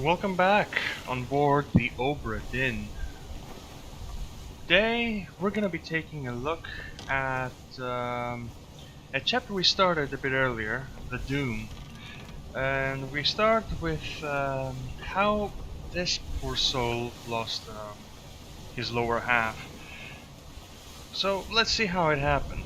Welcome back on board the Obra Dinn. Today we're gonna be taking a look at a chapter we started a bit earlier, the Doom, and we start with how this poor soul lost his lower half. So let's see how it happened.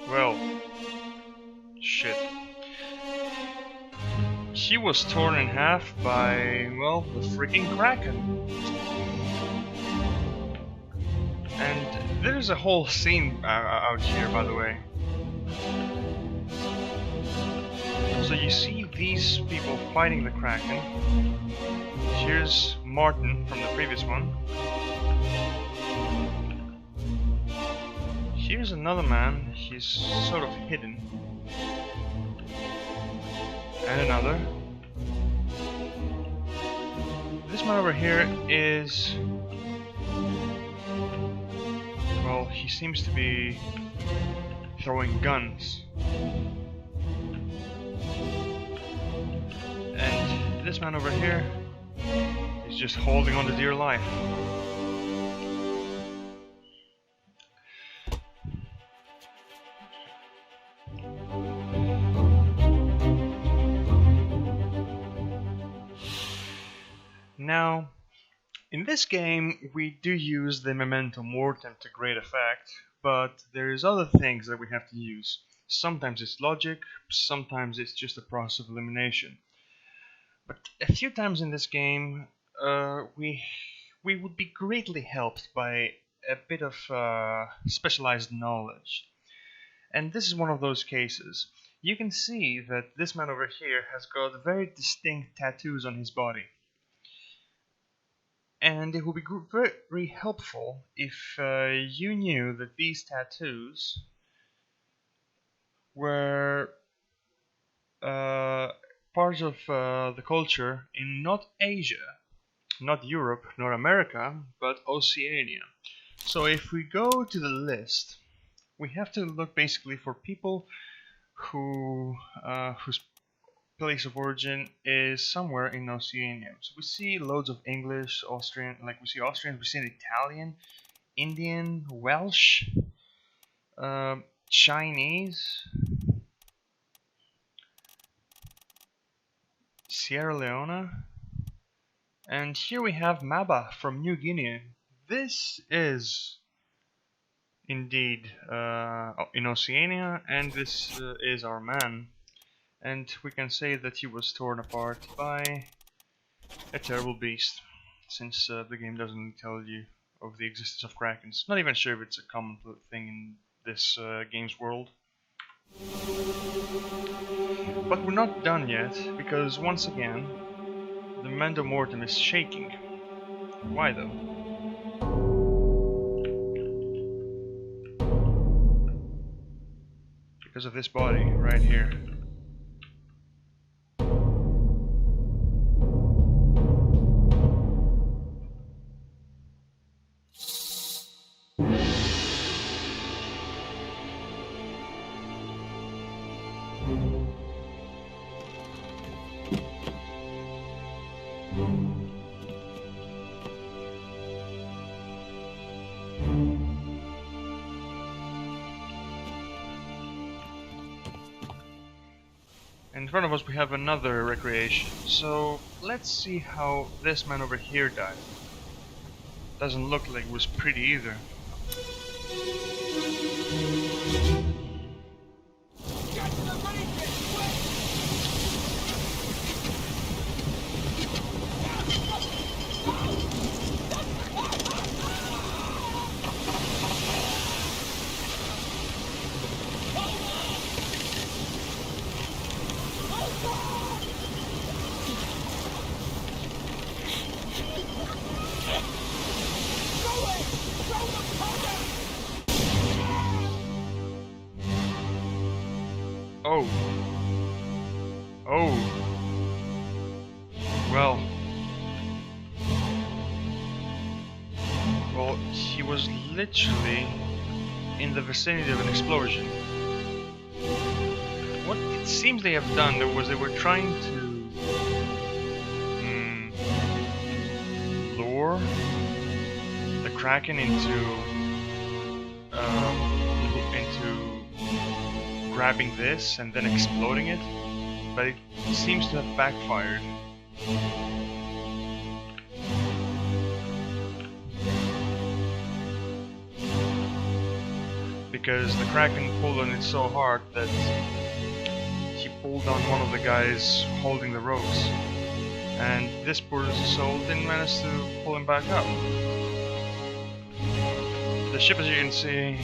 Well, shit. She was torn in half by, well, the freaking Kraken. And there's a whole scene out here, by the way. So you see these people fighting the Kraken. Here's Martin from the previous one. Here's another man, he's sort of hidden. And another. This man over here is... well, he seems to be throwing guns. And this man over here is just holding on to dear life. Now, in this game, we do use the memento mortem to great effect, but there's other things that we have to use. Sometimes it's logic, sometimes it's just a process of elimination. But a few times in this game, we would be greatly helped by a bit of specialized knowledge. And this is one of those cases. You can see that this man over here has got very distinct tattoos on his body. And it would be very helpful if you knew that these tattoos were parts of the culture in not Asia, not Europe, nor America, but Oceania. So if we go to the list, we have to look basically for people whose place of origin is somewhere in Oceania. So we see loads of English, Austrian, like we see Austrians, we see Italian, Indian, Welsh, Chinese, Sierra Leone, and here we have Maba from New Guinea. This is indeed in Oceania, and this is our man. And we can say that he was torn apart by a terrible beast, since the game doesn't tell you of the existence of Krakens. Not even sure if it's a common thing in this game's world. But we're not done yet, because once again, the memento mortem is shaking. Why though? Because of this body right here. In front of us we have another recreation, so let's see how this man over here died. Doesn't look like it was pretty either. Oh. Oh. Well, he was literally in the vicinity of an explosion. What it seems they have done was they were trying to lure the Kraken into grabbing this and then exploding it, but it seems to have backfired. Because the Kraken pulled on it so hard that he pulled on one of the guys holding the ropes, and this poor soul didn't manage to pull him back up. The ship, as you can see,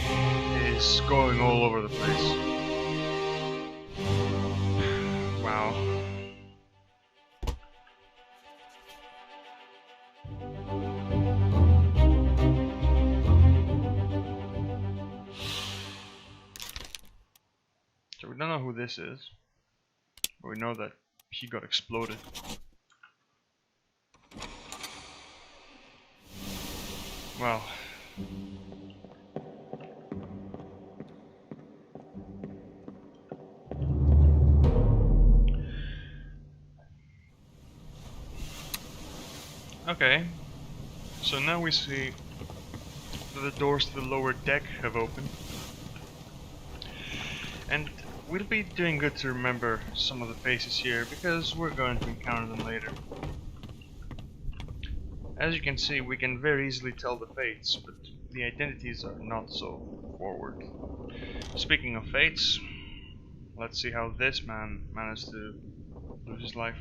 is going all over the place. Wow. So we don't know who this is, but we know that he got exploded. Well, okay, so now we see that the doors to the lower deck have opened, and we'll be doing good to remember some of the faces here because we're going to encounter them later. As you can see, we can very easily tell the fates, but the identities are not so forward. Speaking of fates, let's see how this man managed to lose his life.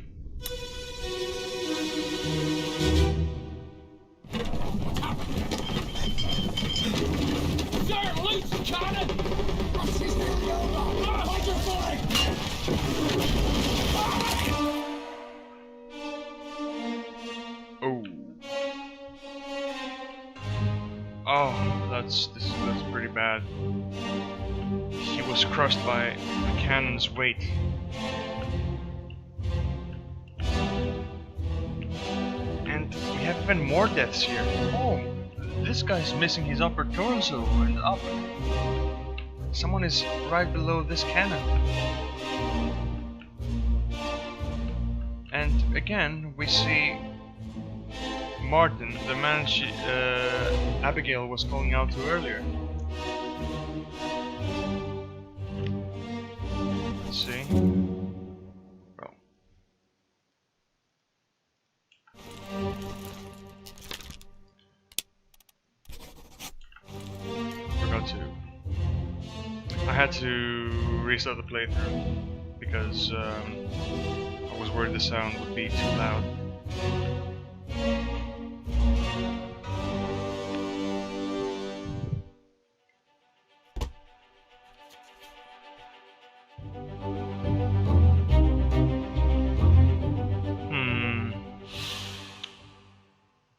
Oh, that's pretty bad. He was crushed by the cannon's weight. And we have even more deaths here. Oh, this guy's missing his upper torso and up. Someone is right below this cannon. And again, we see Martin, the man Abigail was calling out to earlier. Let's see. Well. Forgot to. I had to restart the playthrough because I was worried the sound would be too loud.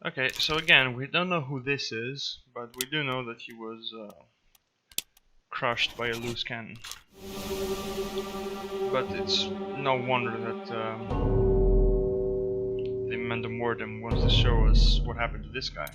Okay, so again, we don't know who this is, but we do know that he was crushed by a loose cannon. But it's no wonder that the Mandamortem wants to show us what happened to this guy.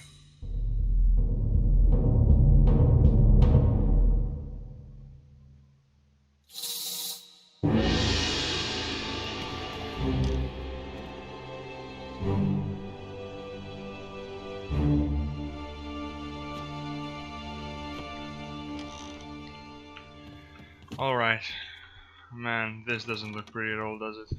Alright. Man, this doesn't look pretty at all, does it?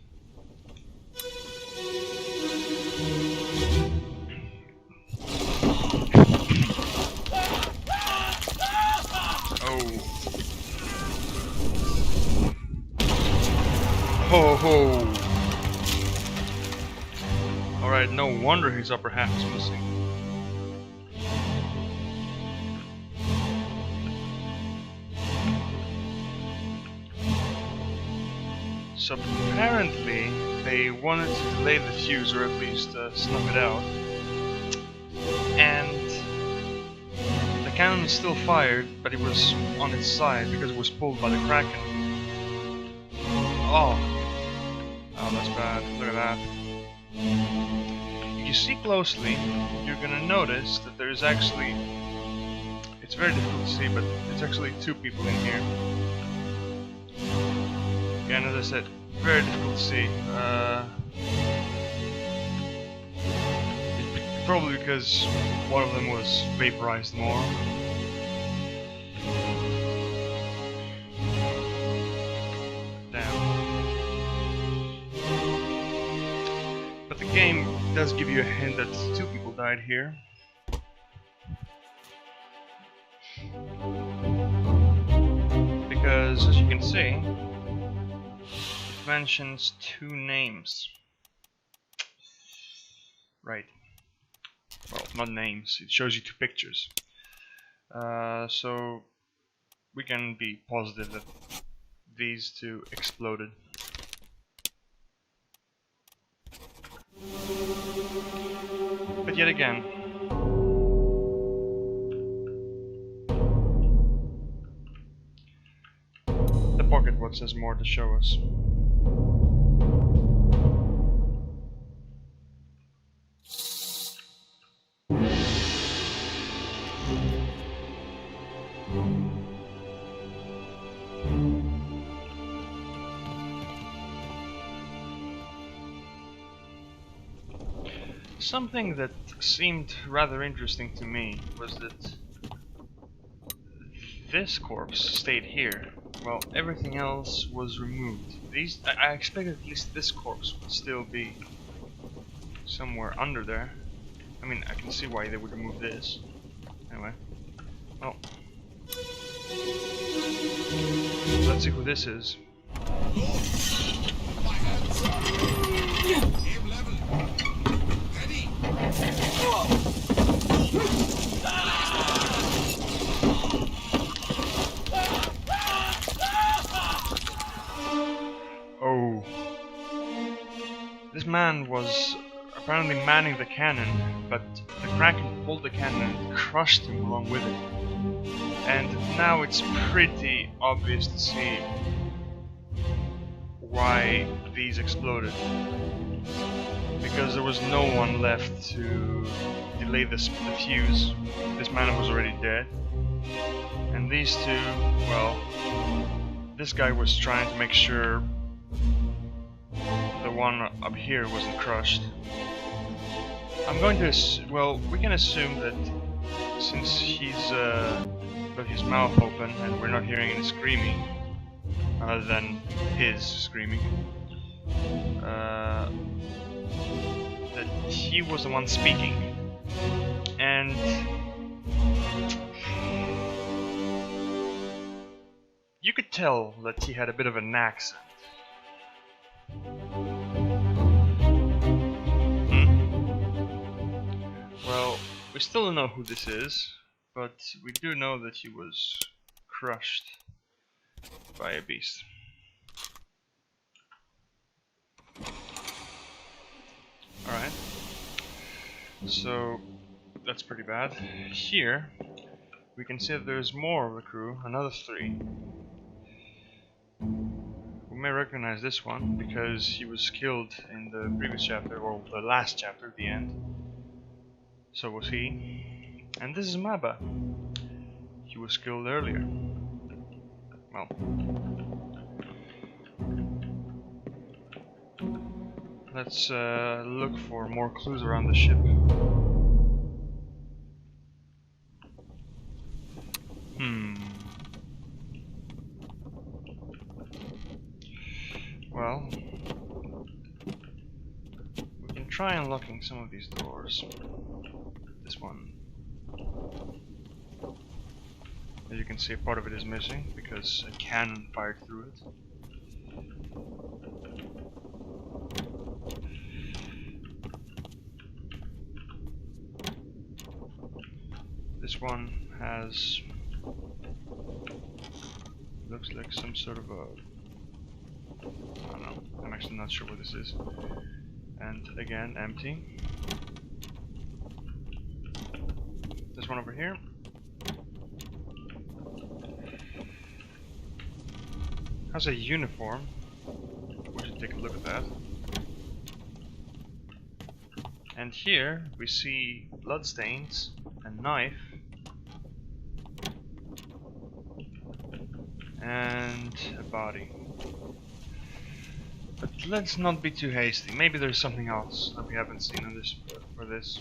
Oh. Ho ho! Alright, no wonder his upper half is missing. So apparently they wanted to delay the fuse, or at least snuff it out. And the cannon is still fired, but it was on its side because it was pulled by the Kraken. Oh. Oh, that's bad. Look at that. If you see closely, you're gonna notice that there's actually, it's very difficult to see, but it's actually two people in here. Again, as I said, very difficult to see. Probably because one of them was vaporized more. Damn. But the game does give you a hint that two people died here. Because, as you can see, it mentions two names. Right. Well, not names, it shows you two pictures. So we can be positive that these two exploded. But yet again, the pocket watch has more to show us. Something that seemed rather interesting to me was that this corpse stayed here, while everything else was removed. I expected at least this corpse would still be somewhere under there. I mean, I can see why they would remove this. Anyway, well, let's see who this is. Oh, this man was apparently manning the cannon, but the Kraken pulled the cannon and crushed him along with it. And now it's pretty obvious to see why these exploded. Because there was no one left to delay the fuse. This man was already dead. And these two, well, this guy was trying to make sure the one up here wasn't crushed. I'm going to well, we can assume that since he's got his mouth open and we're not hearing any screaming, other than his screaming, that he was the one speaking. And you could tell that he had a bit of an accent. Well, we still don't know who this is, but we do know that he was crushed by a beast. Alright, so that's pretty bad. Here, we can see that there's more of the crew, another 3. We may recognize this one because he was killed in the previous chapter, or the last chapter, the end. So was he. And this is Maba. He was killed earlier. Well, let's look for more clues around the ship. Well, we can try unlocking some of these doors. This one. As you can see, part of it is missing because a cannon fired through it. This one has, looks like some sort of a, I don't know, I'm actually not sure what this is. And again, empty. This one over here. Has a uniform. We should take a look at that. And here we see bloodstains, a knife, and a body. But let's not be too hasty. Maybe there's something else that we haven't seen in this for this.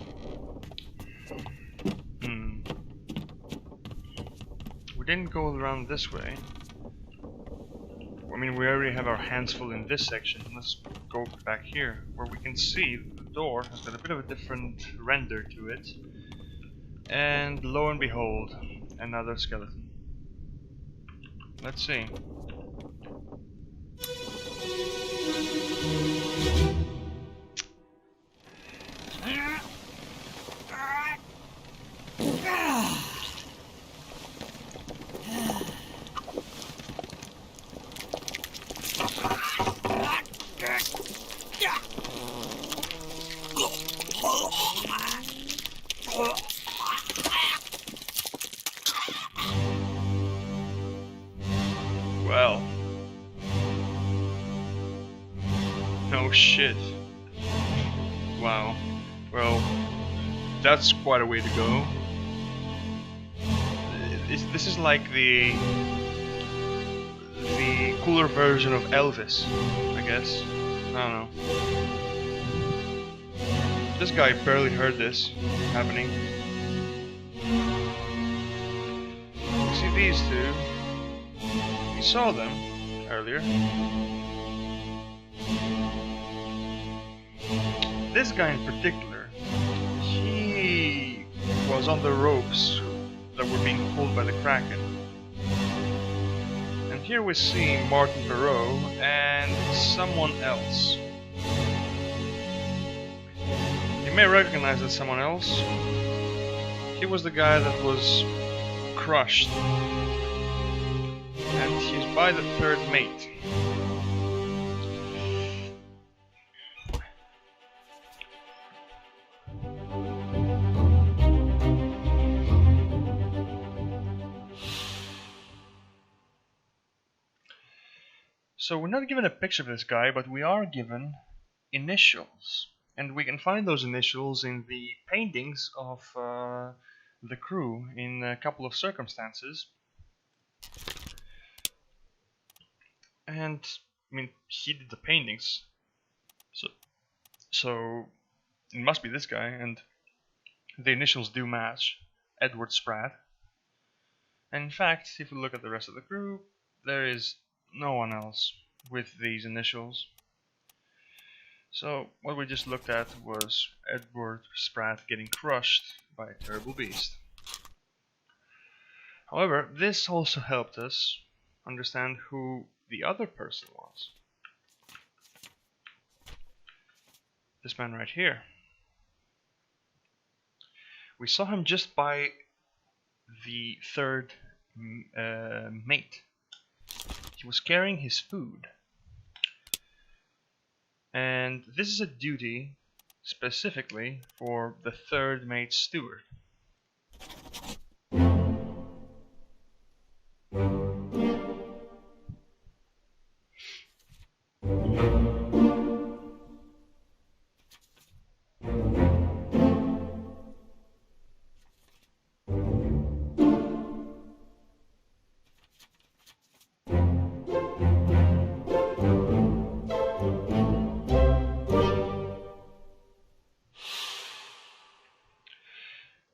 We didn't go around this way. I mean, we already have our hands full in this section. Let's go back here, where we can see the door has got a bit of a different render to it. And lo and behold, another skeleton. Let's see. Well, no shit. Wow. Well, that's quite a way to go. This is like the cooler version of Elvis, I guess. I don't know. This guy barely heard this happening. You see these two? We saw them earlier. This guy in particular, he was on the ropes that were being pulled by the Kraken. And here we see Martin Perrault and someone else. You may recognize that someone else. He was the guy that was crushed. And he's by the third mate. So we're not given a picture of this guy, but we are given initials. And we can find those initials in the paintings of the crew in a couple of circumstances. And, I mean, he did the paintings. So it must be this guy, and the initials do match. Edward Spratt. And in fact, if we look at the rest of the crew, there is no one else with these initials. So what we just looked at was Edward Spratt getting crushed by a terrible beast. However, this also helped us understand who the other person was. This man right here. We saw him just by the third mate. He was carrying his food. And this is a duty specifically for the third mate steward.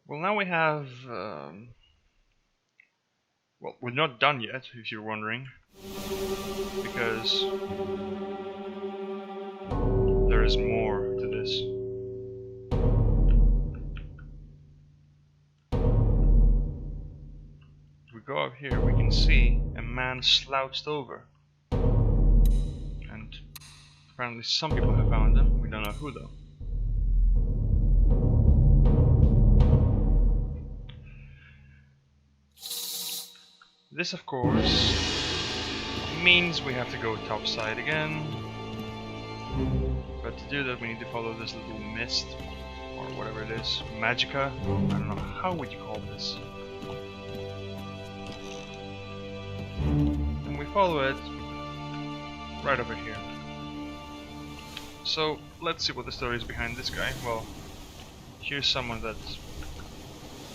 Well, now we have, well, we're not done yet, if you're wondering, because there is more to this. If we go up here, we can see a man slouched over, and apparently some people have found him. We don't know who though. This, of course, means we have to go topside again. But to do that, we need to follow this little mist, or whatever it is, magica. I don't know, how would you call this? And we follow it right over here. So let's see what the story is behind this guy. Well, Here's someone that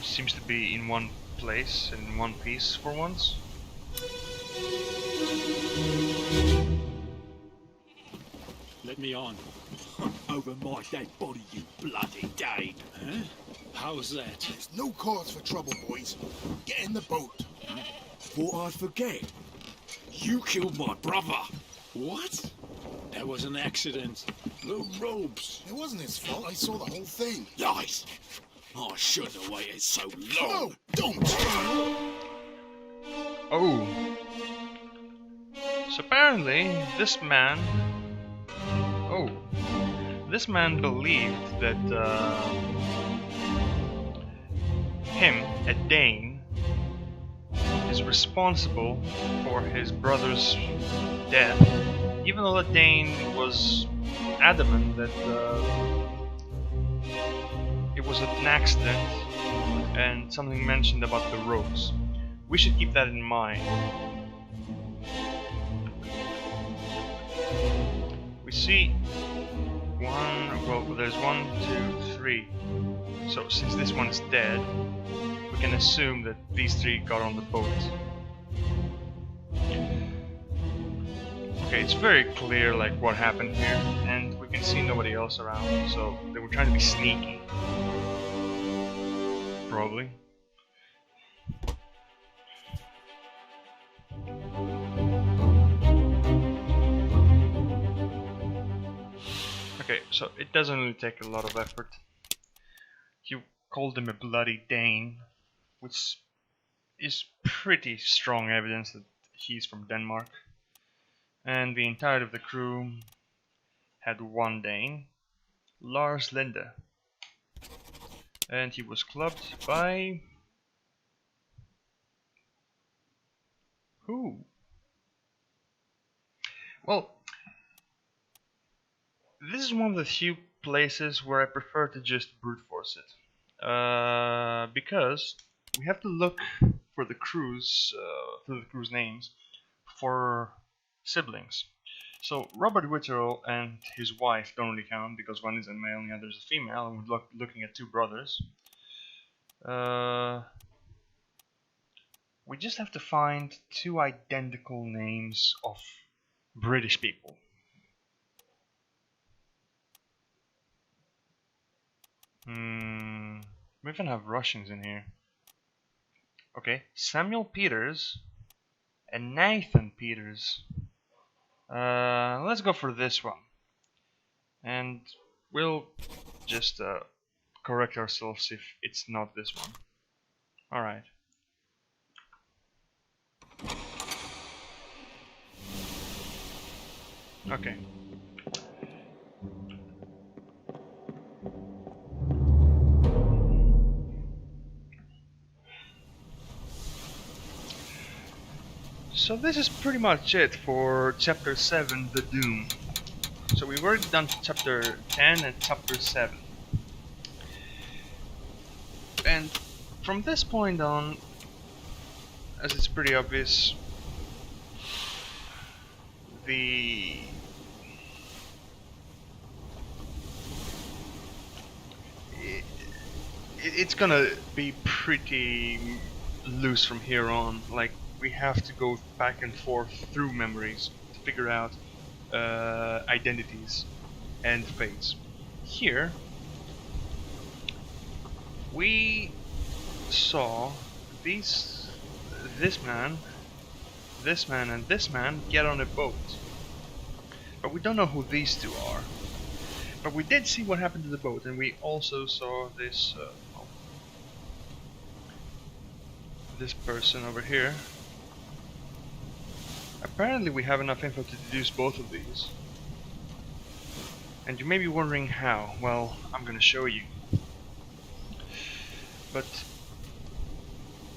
seems to be in one place and in one piece for once. Let me on. Over my dead body, you bloody Dane. Huh? How's that? There's no cause for trouble, boys. Get in the boat. Thought I'd forget. You killed my brother. What? That was an accident. The ropes. It wasn't his fault. I saw the whole thing. Lies. I shouldn't have waited so long. No, don't! Oh. So apparently, this man... Oh. This man believed that him, a Dane, is responsible for his brother's death, even though the Dane was adamant that it was an accident and something mentioned about the ropes. We should keep that in mind. We see there's 1, 2, 3. So since this one is dead, we can assume that these 3 got on the boat. Okay, it's very clear like what happened here, and we can see nobody else around, so they were trying to be sneaky. Probably. Okay, so it doesn't really take a lot of effort. You called him a bloody Dane, which is pretty strong evidence that he's from Denmark. And the entirety of the crew had one Dane, Lars Linde. And he was clubbed by... who? Well, this is one of the few places where I prefer to just brute force it. Because we have to look for the crew's, through the crew's names, for siblings. So Robert Whitterell and his wife don't really count because one is a male and the other is a female, and we're looking at 2 brothers. We just have to find 2 identical names of British people. We even have Russians in here. Okay, Samuel Peters and Nathan Peters. Let's go for this one. And we'll just correct ourselves if it's not this one. Alright. Okay. So this is pretty much it for chapter 7, The Doom. So we've already done chapter 10 and chapter 7. And from this point on, as it's pretty obvious, it's gonna be pretty loose from here on. Like, we have to go back and forth through memories to figure out identities and fates. Here we saw this man, and this man get on a boat, but we don't know who these 2 are. But we did see what happened to the boat, and we also saw this this person over here. Apparently we have enough info to deduce both of these. And you may be wondering how. Well, I'm gonna show you. But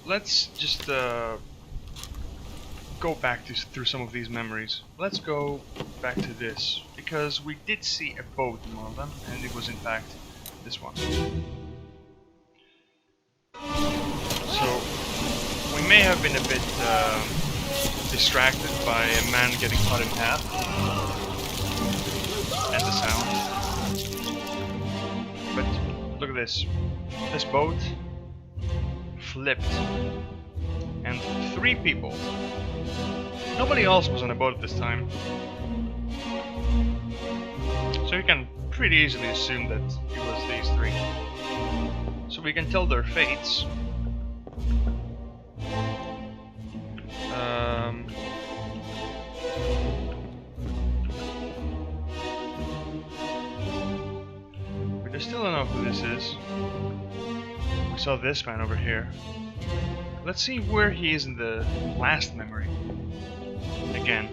let's just go back through some of these memories. Let's go back to this, because we did see a boat in one of them, and it was in fact this one. So we may have been a bit distracted by a man getting cut in half and the sound, but look at this. This boat flipped, and 3 people. Nobody else was on the boat at this time. So you can pretty easily assume that it was these 3. So we can tell their fates. We still don't know who this is. We saw this man over here. Let's see where he is in the last memory. Again.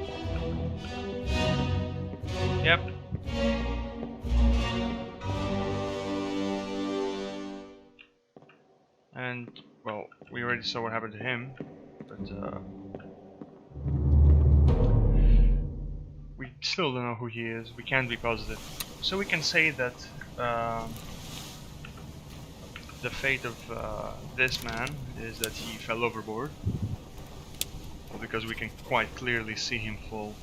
Yep. And, well, we already saw what happened to him, but we still don't know who he is. We can't be positive. So we can say that the fate of this man is that he fell overboard, because we can quite clearly see him fall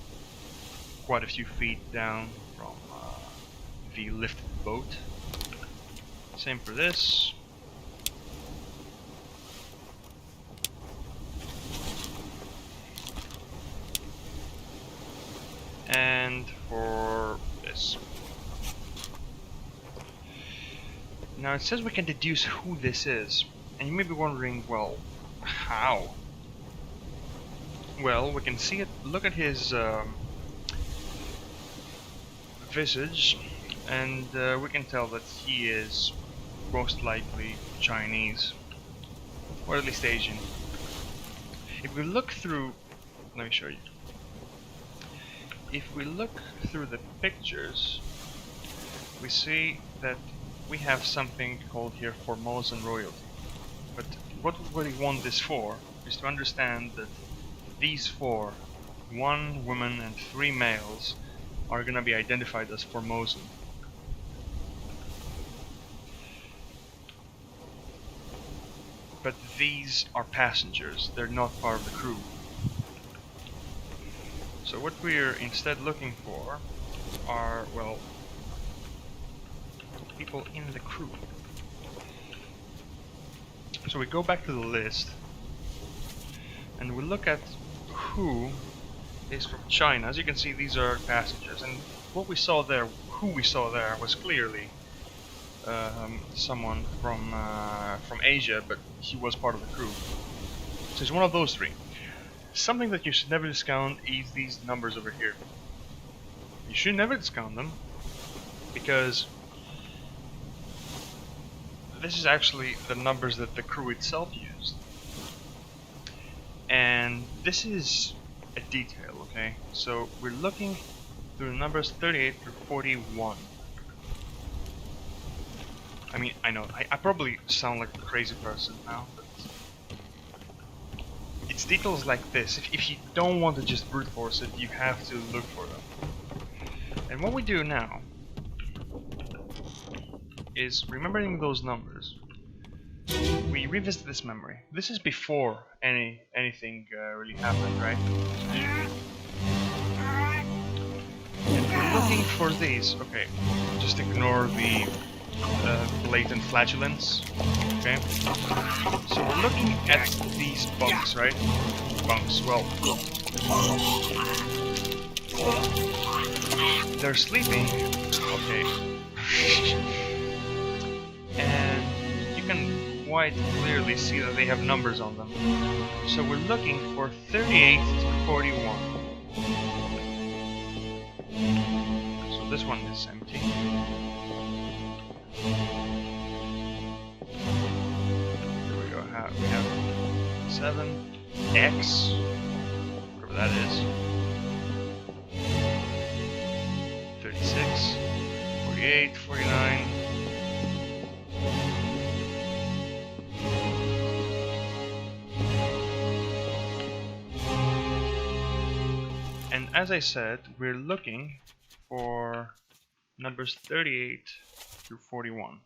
quite a few feet down from the lifted boat. Same for this. And for this. Now it says we can deduce who this is, and you may be wondering, well, how? Well, we can see it. Look at his visage, and we can tell that he is most likely Chinese, or at least Asian. If we look through, let me show you. If we look through the pictures, we see that we have something called here Formosan royalty. But what we want this for is to understand that these 4, 1 woman and 3 males, are gonna be identified as Formosan. But these are passengers, they're not part of the crew. So what we're instead looking for are, well, people in the crew. So we go back to the list and we look at who is from China. As you can see, these are passengers, and what we saw there, who we saw there, was clearly someone from Asia, but he was part of the crew. So he's one of those 3. Something that you should never discount is these numbers over here. You should never discount them, because this is actually the numbers that the crew itself used. And this is a detail, okay? So we're looking through the numbers 38 through 41. I mean, I know, I probably sound like a crazy person now, but it's details like this. If you don't want to just brute force it, you have to look for them. And what we do now is, remembering those numbers, we revisit this memory. This is before anything really happened, right? And we're looking for these. Okay, just ignore the blatant flatulence. Okay, so we're looking at these bunks, right? Bunks. Well, they're sleeping. Okay. And you can quite clearly see that they have numbers on them. So we're looking for 38 to 41. So this one is empty. Here we go. We have 7X, whatever that is. 36, 48, 49. And as I said, we're looking for numbers 38 through 41.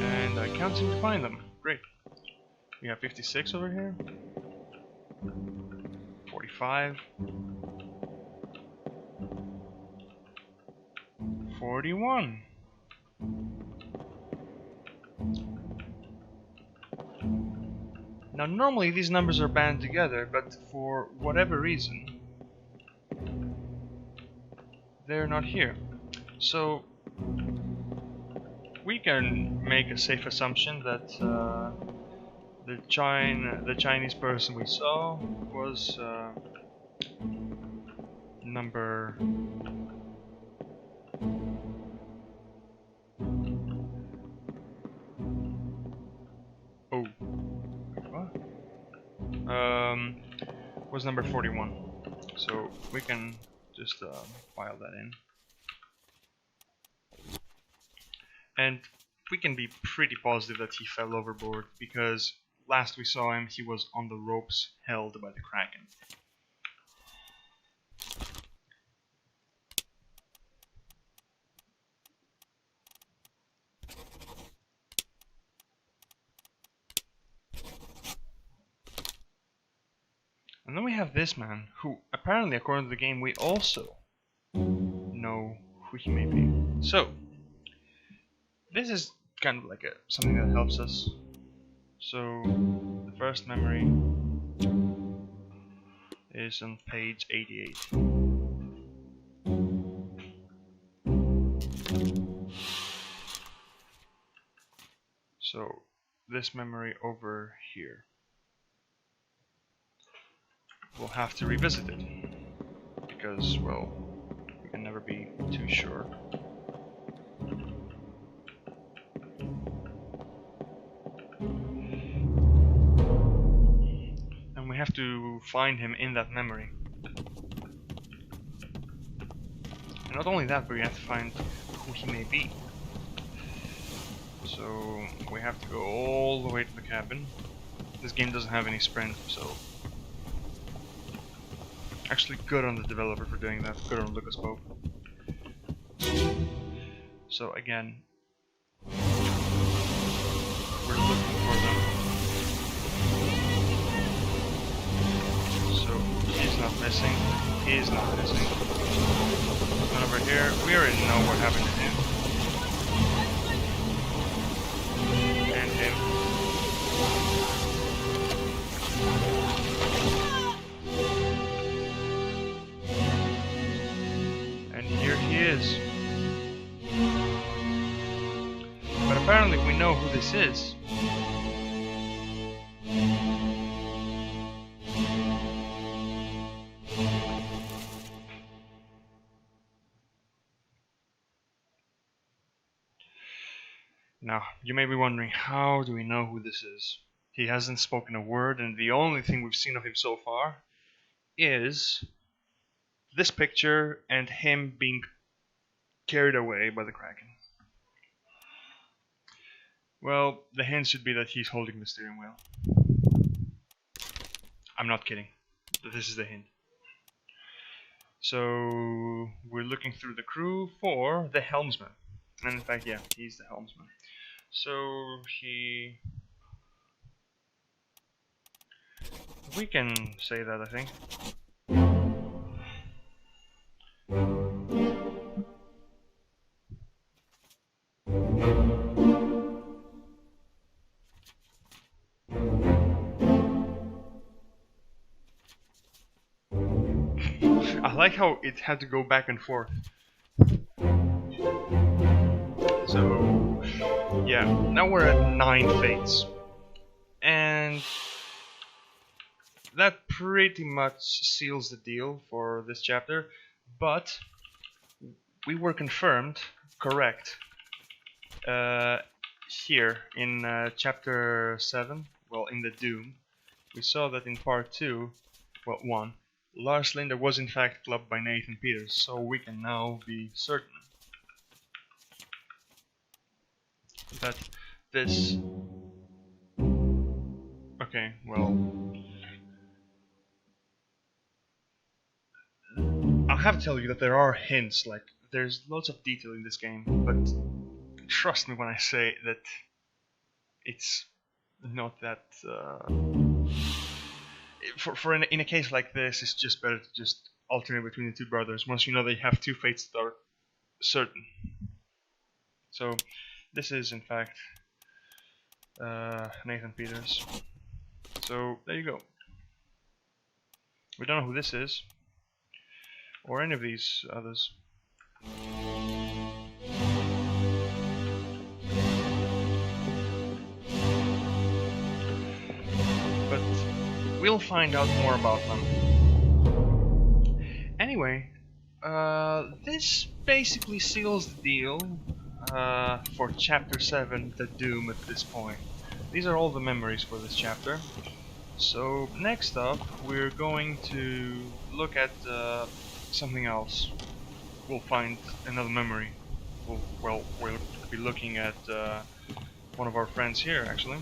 And I can't seem to find them. Great. We have 56 over here. 45, 41. Now normally these numbers are banded together, but for whatever reason they're not here. So we can make a safe assumption that the Chinese person we saw was number oh what? Was number 41. So we can just file that in. And we can be pretty positive that he fell overboard, because last we saw him, he was on the ropes held by the Kraken. And then we have this man, who apparently, according to the game, we also know who he may be. So, this is kind of like something that helps us. So, the first memory is on page 88. So, this memory over here. We'll have to revisit it, because, well, we can never be too sure. And we have to find him in that memory. And not only that, but we have to find who he may be. So we have to go all the way to the cabin. This game doesn't have any sprint, so actually good on the developer for doing that, good on Lucas Pope. So again, we're looking for them. So he's not missing, he's not missing. And over here, we already know what happened to him. And him. And here he is. But apparently we know who this is. Now, you may be wondering, how do we know who this is? He hasn't spoken a word, and the only thing we've seen of him so far is this picture and him being carried away by the Kraken. Well, the hint should be that he's holding the steering wheel. I'm not kidding. This is the hint. So, we're looking through the crew for the helmsman. And in fact, yeah, he's the helmsman. So, we can say that, I think. I like how it had to go back and forth. So, yeah, now we're at 9 fates. And that pretty much seals the deal for this chapter, but we were confirmed correct here in chapter 7, well, in the Doom. We saw that in part 2, well, 1, Lars Linder was in fact clubbed by Nathan Peters, so we can now be certain that this... Okay, well... I'll have to tell you that there are hints, like, there's lots of detail in this game, but trust me when I say that it's not that... in a case like this, it's just better to just alternate between the two brothers once you know they have two fates that are certain. So this is in fact Nathan Peters. So there you go. We don't know who this is or any of these others. But we'll find out more about them. Anyway, this basically seals the deal for Chapter 7, The Doom, at this point. These are all the memories for this chapter. So next up, we're going to look at something else. We'll find another memory. We'll be looking at one of our friends here, actually.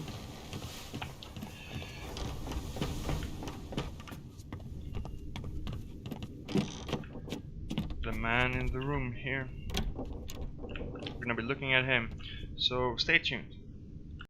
The man in the room here. We're gonna be looking at him, so stay tuned.